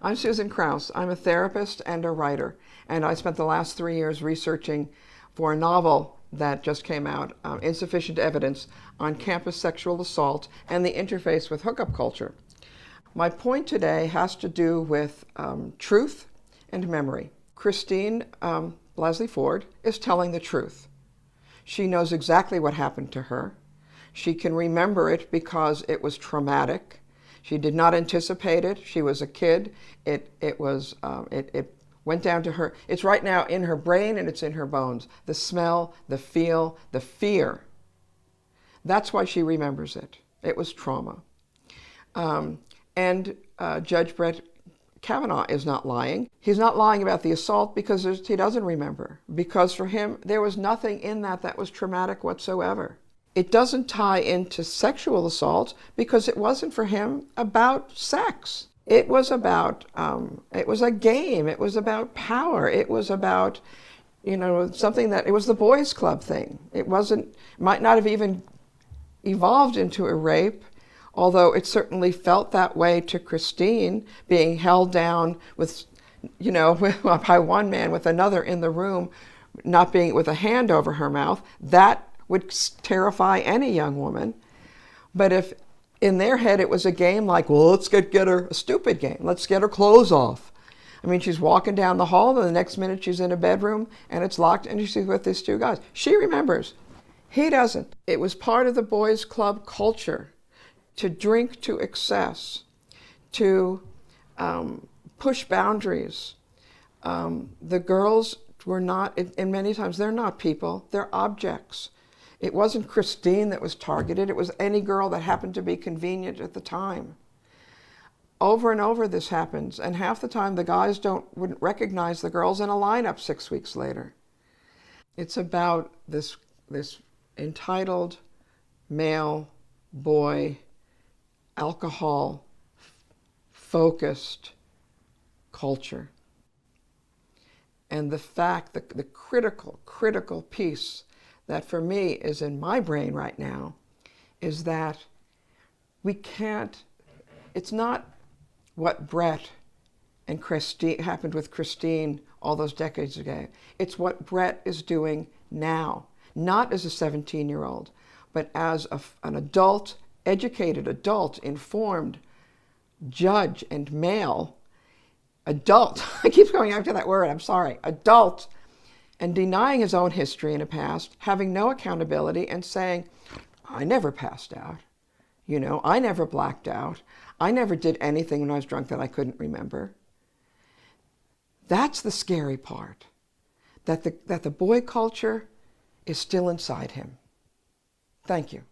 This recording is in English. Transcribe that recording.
I'm Susan Krauss. I'm a therapist and a writer, and I spent the last 3 years researching for a novel that just came out, Insufficient Evidence on Campus Sexual Assault and the Interface with Hookup Culture. My point today has to do with truth and memory. Christine Blasey Ford is telling the truth. She knows exactly what happened to her. She can remember it because it was traumatic. She did not anticipate it. She was a kid. It went down to her. It's right now in her brain and it's in her bones. The smell, the feel, the fear. That's why she remembers it. It was trauma. Judge Brett Kavanaugh is not lying. He's not lying about the assault because he doesn't remember. Because for him, there was nothing in that was traumatic whatsoever. It doesn't tie into sexual assault because it wasn't for him about sex. It was about, it was a game. It was about power. It was about, something it was the boys' club thing. It might not have even evolved into a rape, although it certainly felt that way to Christine, being held down with, by one man with another in the room, not being with a hand over her mouth. That would terrify any young woman. But if in their head it was a game like, well, let's get her, a stupid game, let's get her clothes off. I mean, she's walking down the hall and the next minute she's in a bedroom and it's locked and she's with these two guys. She remembers. He doesn't. It was part of the boys' club culture to drink to excess, to push boundaries. The girls were not, and many times they're not people, they're objects. It wasn't Christine that was targeted, it was any girl that happened to be convenient at the time. Over and over this happens, and half the time the guys wouldn't recognize the girls in a lineup 6 weeks later. It's about this entitled male, boy, alcohol-focused culture. And the fact, the critical piece that for me is in my brain right now is that we can't, it's not what Brett and Christine happened with Christine all those decades ago. It's what Brett is doing now, not as a 17-year-old, but as an adult, educated adult, informed judge and male adult. I keep going back to that word, I'm sorry, adult, and denying his own history in the past, having no accountability and saying, I never passed out, I never blacked out, I never did anything when I was drunk that I couldn't remember. That's the scary part, that the boy culture is still inside him. Thank you.